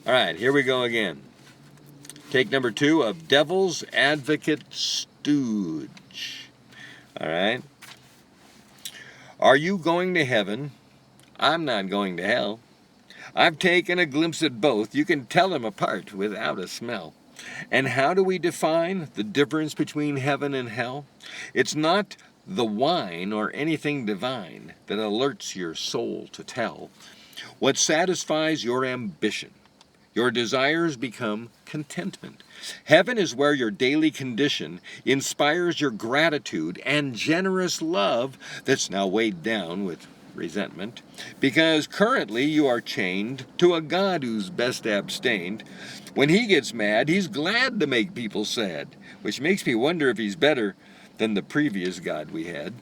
All right, here we go again. Take number 2 of Devil's Advocate Stooge. All right. Are you going to heaven? I'm not going to hell. I've taken a glimpse at both. You can tell them apart without a smell. And how do we define the difference between heaven and hell? It's not the wine or anything divine that alerts your soul to tell. What satisfies your ambition? Your desires become contentment. Heaven is where your daily condition inspires your gratitude and generous love that's now weighed down with resentment, because currently you are chained to a God who's best abstained. When he gets mad, he's glad to make people sad, which makes me wonder if he's better than the previous God we had.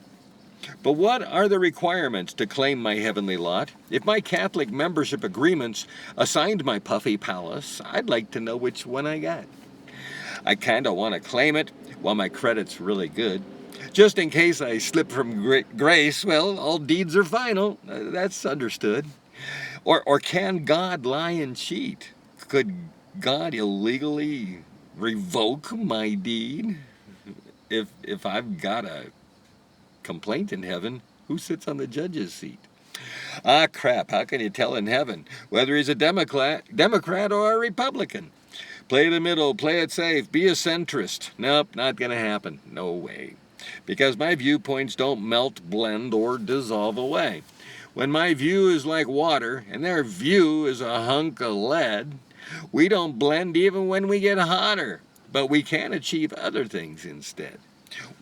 But what are the requirements to claim my heavenly lot? If my Catholic membership agreements assigned my puffy palace, I'd like to know which one I got. I kind of want to claim it while my credit's really good. Just in case I slip from grace, well, all deeds are final. That's understood. Or can God lie and cheat? Could God illegally revoke my deed? If I've got a complaint in heaven, who sits on the judge's seat? Ah, crap, how can you tell in heaven whether he's a Democrat or a Republican? Play the middle, play it safe, be a centrist. Nope, not gonna happen. No way. Because my viewpoints don't melt, blend, or dissolve away. When my view is like water and their view is a hunk of lead, we don't blend even when we get hotter, but we can achieve other things instead.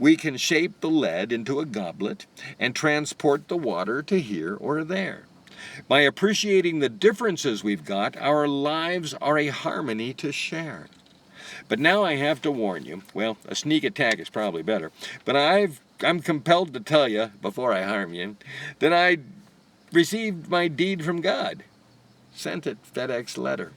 We can shape the lead into a goblet and transport the water to here or there. By appreciating the differences we've got, our lives are a harmony to share. But now I have to warn you, well, a sneak attack is probably better, but I'm compelled to tell you, before I harm you, that I received my deed from God. Sent it FedEx letter.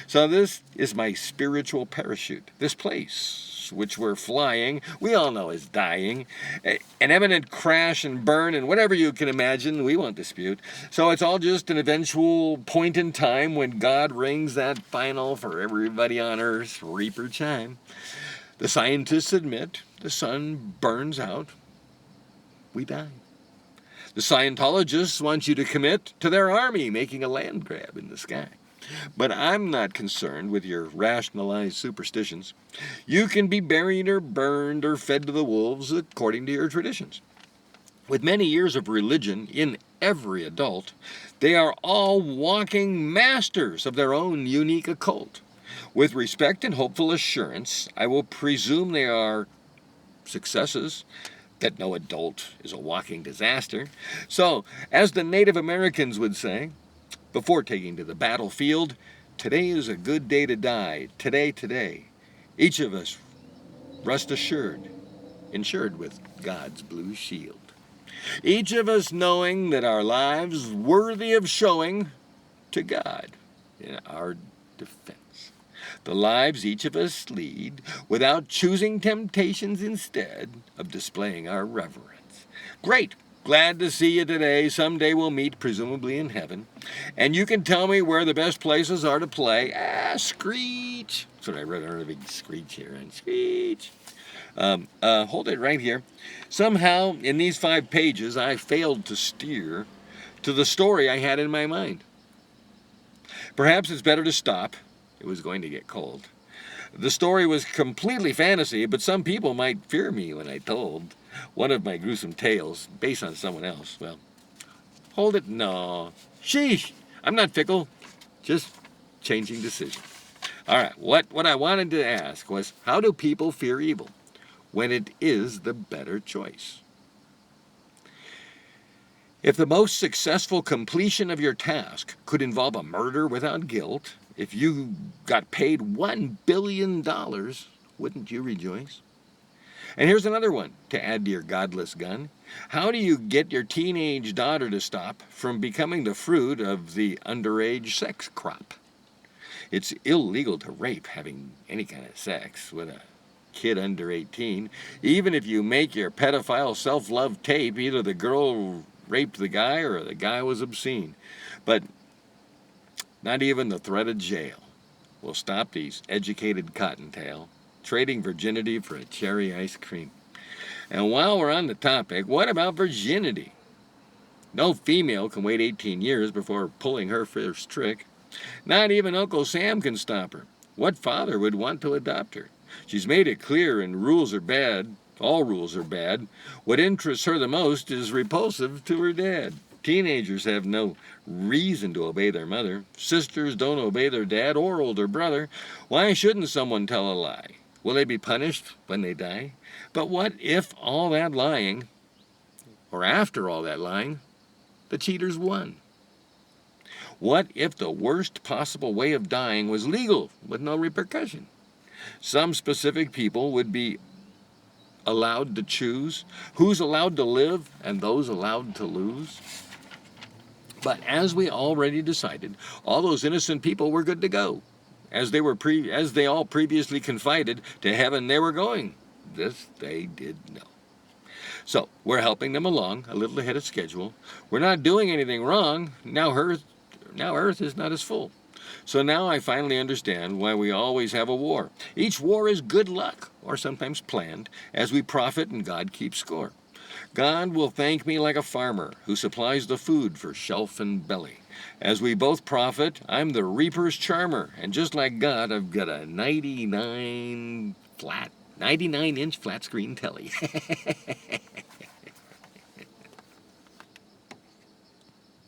So this is my spiritual parachute. This place which we're flying, we all know is dying. An imminent crash and burn and whatever you can imagine, we won't dispute. So it's all just an eventual point in time when God rings that final for everybody on Earth reaper chime. The scientists admit the sun burns out, we die. The Scientologists want you to commit to their army making a land grab in the sky. But I'm not concerned with your rationalized superstitions. You can be buried or burned or fed to the wolves according to your traditions. With many years of religion in every adult, they are all walking masters of their own unique occult. With respect and hopeful assurance, I will presume they are successes, that no adult is a walking disaster. So, as the Native Americans would say, before taking to the battlefield, today is a good day to die. Today. Each of us, rest assured, insured with God's blue shield. Each of us knowing that our lives worthy of showing to God in our defense. The lives each of us lead without choosing temptations instead of displaying our reverence. Great! Glad to see you today. Someday we'll meet, presumably in heaven. And you can tell me where the best places are to play. Screech. That's what I wrote on a big screech here. And screech. Hold it right here. Somehow, in these 5 pages, I failed to steer to the story I had in my mind. Perhaps it's better to stop. It was going to get cold. The story was completely fantasy, but some people might fear me when I told one of my gruesome tales based on someone else. Well, hold it. No. Sheesh. I'm not fickle. Just changing decision. All right. What I wanted to ask was, how do people fear evil when it is the better choice? If the most successful completion of your task could involve a murder without guilt, if you got paid $1 billion, wouldn't you rejoice? And here's another one to add to your godless gun. How do you get your teenage daughter to stop from becoming the fruit of the underage sex crop? It's illegal to rape having any kind of sex with a kid under 18. Even if you make your pedophile self-love tape, either the girl raped the guy or the guy was obscene. But Not even the threat of jail will stop these educated cottontail trading virginity for a cherry ice cream. And while we're on the topic, what about virginity? No female can wait 18 years before pulling her first trick. Not even Uncle Sam can stop her. What father would want to adopt her? She's made it clear, and rules are bad. All rules are bad. What interests her the most is repulsive to her dad. Teenagers have no reason to obey their mother. Sisters don't obey their dad or older brother. Why shouldn't someone tell a lie? Will they be punished when they die? But what if all that lying, or after all that lying, the cheaters won? What if the worst possible way of dying was legal with no repercussion? Some specific people would be allowed to choose who's allowed to live and those allowed to lose. But as we already decided, all those innocent people were good to go. As they all previously confided, to heaven they were going. This they did know. So we're helping them along a little ahead of schedule. We're not doing anything wrong. Now Earth is not as full. So now I finally understand why we always have a war. Each war is good luck, or sometimes planned, as we profit and God keeps score. God will thank me like a farmer who supplies the food for shelf and belly. As we both profit, I'm the reaper's charmer, and just like God, I've got a 99-inch flat screen telly.